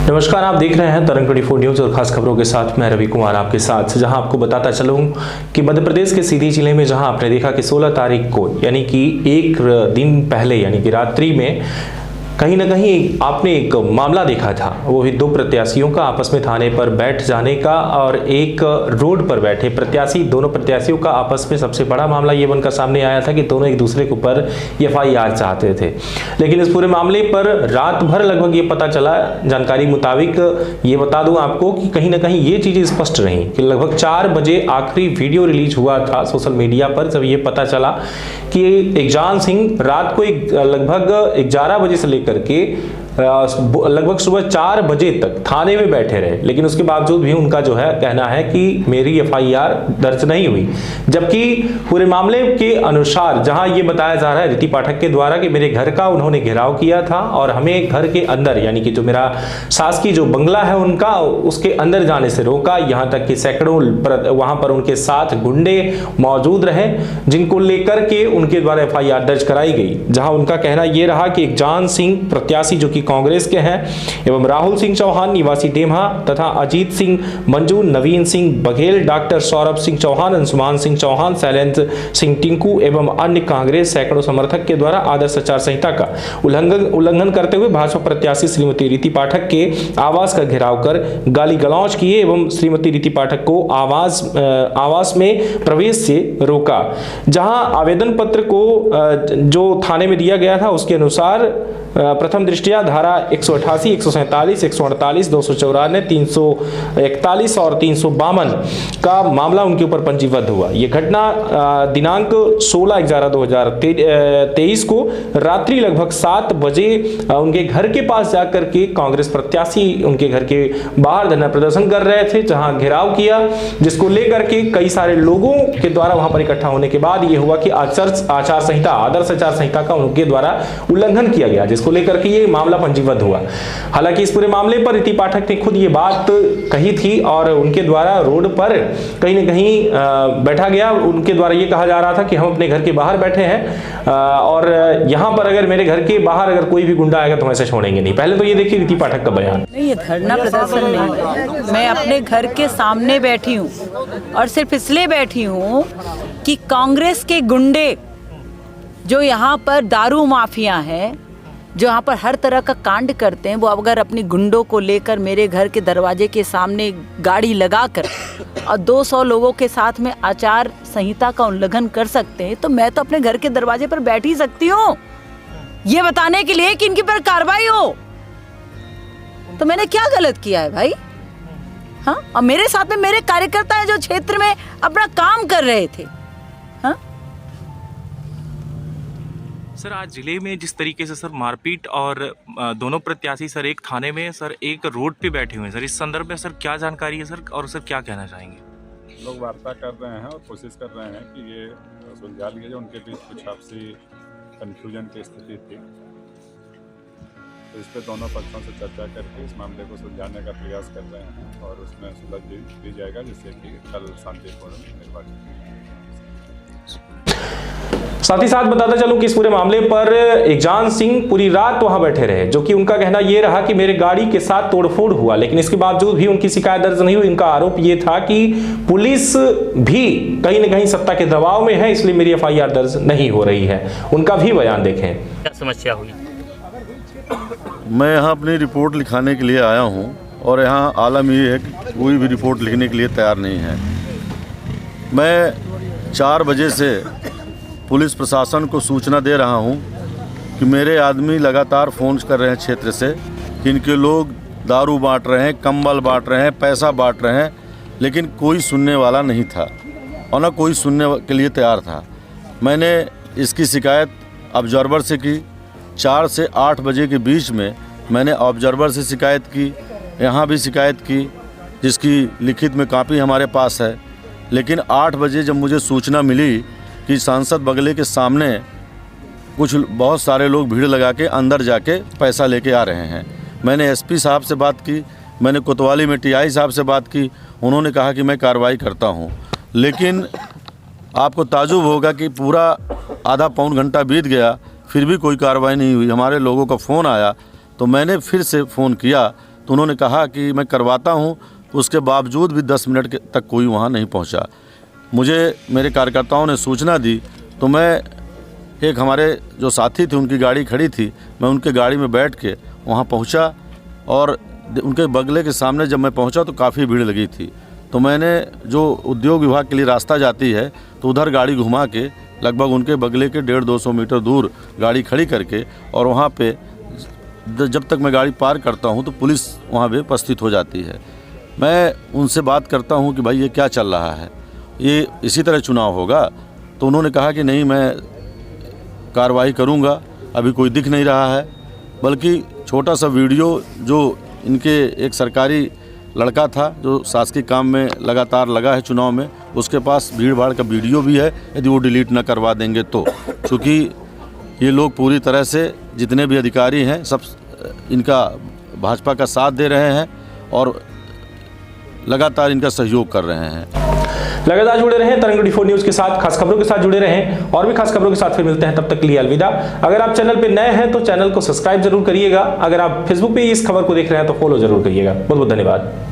नमस्कार, आप देख रहे हैं तरंग 24 न्यूज और खास खबरों के साथ मैं रवि कुमार आपके साथ। जहां आपको बताता चलूं कि मध्य प्रदेश के सीधी जिले में जहां आपने देखा कि 16 तारीख को यानी कि एक दिन पहले यानी कि रात्रि में कहीं ना कहीं आपने एक मामला देखा था, वो भी दो प्रत्याशियों का आपस में थाने पर बैठ जाने का और एक रोड पर बैठे प्रत्याशी, दोनों प्रत्याशियों का आपस में सबसे बड़ा मामला ये बनकर सामने आया था कि दोनों एक दूसरे के ऊपर FIR चाहते थे। लेकिन इस पूरे मामले पर रात भर लगभग ये पता चला, जानकारी मुताबिक ये बता दूं आपको कि कहीं ना कहीं ये चीज़ें स्पष्ट रही कि लगभग 4 बजे आखिरी वीडियो रिलीज हुआ था सोशल मीडिया पर, जब ये पता चला कि एकजान सिंह रात को लगभग 11 बजे से करके लगभग सुबह 4 बजे तक थाने में बैठे रहे। लेकिन उसके बावजूद भी उनका जो है कहना है कि मेरी FIR दर्ज नहीं हुई, जबकि पूरे मामले के अनुसार जहां ये बताया जा रहा है रीति पाठक के द्वारा कि मेरे घर का उन्होंने घेराव किया था और हमें घर के अंदर यानी कि जो मेरा सास की जो बंगला है उनका, उसके अंदर जाने से रोका। यहां तक कि सैकड़ों वहां पर उनके साथ गुंडे मौजूद रहे, जिनको लेकर के उनके द्वारा FIR दर्ज कराई गई। जहां उनका कहना यह रहा कि एकजान सिंह प्रत्याशी जो कि कांग्रेस के हैं एवं राहुल सिंह चौहान निवासी डेम्हा तथा अजीत सिंह मंजू, नवीन सिंह बघेल, डॉक्टर सौरभ सिंह चौहान, अंशुमान सिंह चौहान, शैलेंद्र सिंह टिंकू एवं अन्य कांग्रेस सैकड़ों समर्थक के द्वारा आदर्श आचार संहिता का उल्लंघन करते हुए भाजपा प्रत्याशी श्रीमती रीति पाठक के आवास का घेराव कर गाली गलौज किए एवं श्रीमती रीति पाठक को आवास में प्रवेश से रोका। जहां आवेदन पत्र को जो थाने में दिया गया था उसके अनुसार प्रथम दृष्टया धारा 188, 147, 148, 294, 341 और 352 का मामला उनके ऊपर पंजीबद्ध हुआ। यह घटना दिनांक 16/11/2023 को रात्रि लगभग 7 बजे उनके घर के पास जाकर के कांग्रेस प्रत्याशी उनके घर के बाहर धरना प्रदर्शन कर रहे थे, जहां घेराव किया, जिसको लेकर के कई सारे लोगों के द्वारा वहां पर इकट्ठा होने के बाद यह हुआ कि आदर्श आचार संहिता का उनके द्वारा उल्लंघन किया गया, जिसको लेकर के ये मामला पंजीबद्ध हुआ। हालांकि इस पूरे मामले पर रीति पाठक ने खुद ये बात कही थी और उनके द्वारा रोड पर कहीं ना कहीं बैठा गया। उनके द्वारा ये कहा जा रहा था कि हम अपने घर के बाहर बैठे हैं और यहां पर अगर मेरे घर के बाहर अगर कोई भी गुंडा आएगा तो हम ऐसे छोड़ेंगे नहीं। पहले तो ये देखिए रीति पाठक का बयान। नहीं, ये धरना प्रदर्शन नहीं, मैं अपने घर के सामने बैठी हूँ और सिर्फ इसलिए बैठी हूँ कि कांग्रेस के गुंडे जो यहाँ पर दारू माफिया हैं, जो यहाँ पर हर तरह का कांड करते हैं, वो अगर अपनी गुंडों को लेकर मेरे घर के दरवाजे के सामने गाड़ी लगाकर और 200 लोगों के साथ में आचार संहिता का उल्लंघन कर सकते हैं, तो मैं तो अपने घर के दरवाजे पर बैठ ही सकती हूँ ये बताने के लिए कि इनकी पर कार्रवाई हो। तो मैंने क्या गलत किया है भाई? हाँ, और मेरे साथ में मेरे कार्यकर्ता हैं जो क्षेत्र में अपना काम कर रहे थे। हाँ सर, आज जिले में जिस तरीके से सर मारपीट और दोनों प्रत्याशी सर एक थाने में सर एक रोड पे बैठे हुए हैं सर, इस संदर्भ में सर क्या जानकारी है सर और सर क्या कहना चाहेंगे? लोग वार्ता कर रहे हैं और कोशिश कर रहे हैं कि ये सुलझा लिया जाए। उनके बीच कुछ आपसी कन्फ्यूजन की स्थिति थी, तो इस पर दोनों पक्षों से चर्चा करके इस मामले को सुलझाने का प्रयास कर रहे हैं और उसमें सुलझ दी जाएगा, जिससे कि कल शांतिपूर्ण निर्वाचन। साथ ही साथ बताता चलूं कि इस पूरे मामले पर एकजान सिंह पूरी रात वहां बैठे रहे, जो कि उनका कहना यह रहा कि मेरे गाड़ी के साथ तोड़फोड़ हुआ, लेकिन इसके बावजूद भी उनकी शिकायत दर्ज नहीं हुई। उनका आरोप यह था कि पुलिस भी कहीं ना कहीं सत्ता के दबाव में है, इसलिए मेरी FIR दर्ज नहीं हो रही है। उनका भी बयान देखें। क्या समस्या हुई? मैं यहाँ अपनी रिपोर्ट लिखाने के लिए आया हूँ और यहाँ आलम ये है कि कोई भी रिपोर्ट लिखने के लिए तैयार नहीं है। मैं 4 बजे से पुलिस प्रशासन को सूचना दे रहा हूं कि मेरे आदमी लगातार फ़ोन कर रहे हैं क्षेत्र से कि इनके लोग दारू बांट रहे हैं, कंबल बांट रहे हैं, पैसा बांट रहे हैं, लेकिन कोई सुनने वाला नहीं था और ना कोई सुनने के लिए तैयार था। मैंने इसकी शिकायत ऑब्जर्वर से की। 4 से 8 बजे के बीच में मैंने ऑब्जर्वर से शिकायत की, यहाँ भी शिकायत की, जिसकी लिखित में कापी हमारे पास है। लेकिन 8 बजे जब मुझे सूचना मिली कि सांसद बगले के सामने कुछ बहुत सारे लोग भीड़ लगा के अंदर जाके पैसा लेके आ रहे हैं, मैंने SP साहब से बात की, मैंने कोतवाली में TI साहब से बात की। उन्होंने कहा कि मैं कार्रवाई करता हूं, लेकिन आपको ताजुब होगा कि पूरा आधा पौन घंटा बीत गया, फिर भी कोई कार्रवाई नहीं हुई। हमारे लोगों का फ़ोन आया तो मैंने फिर से फ़ोन किया तो उन्होंने कहा कि मैं करवाता हूँ, उसके बावजूद भी 10 मिनट तक कोई वहाँ नहीं पहुँचा। मुझे मेरे कार्यकर्ताओं ने सूचना दी तो मैं, एक हमारे जो साथी थे उनकी गाड़ी खड़ी थी, मैं उनके गाड़ी में बैठ के वहाँ पहुँचा और उनके बगले के सामने जब मैं पहुँचा तो काफ़ी भीड़ लगी थी। तो मैंने जो उद्योग विभाग के लिए रास्ता जाती है तो उधर गाड़ी घुमा के लगभग उनके बगले के 150-200 मीटर दूर गाड़ी खड़ी करके, और वहाँ पे जब तक मैं गाड़ी पार करता हूँ तो पुलिस वहाँ पे उपस्थित हो जाती है। मैं उनसे बात करता हूँ कि भाई ये क्या चल रहा है, ये इसी तरह चुनाव होगा? तो उन्होंने कहा कि नहीं, मैं कार्रवाई करूँगा, अभी कोई दिख नहीं रहा है। बल्कि छोटा सा वीडियो जो इनके एक सरकारी लड़का था जो शासकीय काम में लगातार लगा है चुनाव में, उसके पास भीड़ भाड़ का वीडियो भी है, यदि वो डिलीट ना करवा देंगे तो। क्योंकि ये लोग पूरी तरह से, जितने भी अधिकारी हैं सब इनका भाजपा का साथ दे रहे हैं और लगातार इनका सहयोग कर रहे हैं। लगातार जुड़े रहें तरंग 24 न्यूज के साथ, खास खबरों के साथ जुड़े रहें और भी खास खबरों के साथ फिर मिलते हैं। तब तक के लिए अलविदा। अगर आप चैनल पे नए हैं तो चैनल को सब्सक्राइब जरूर करिएगा। अगर आप फेसबुक पे इस खबर को देख रहे हैं तो फॉलो जरूर करिएगा। बहुत बहुत धन्यवाद।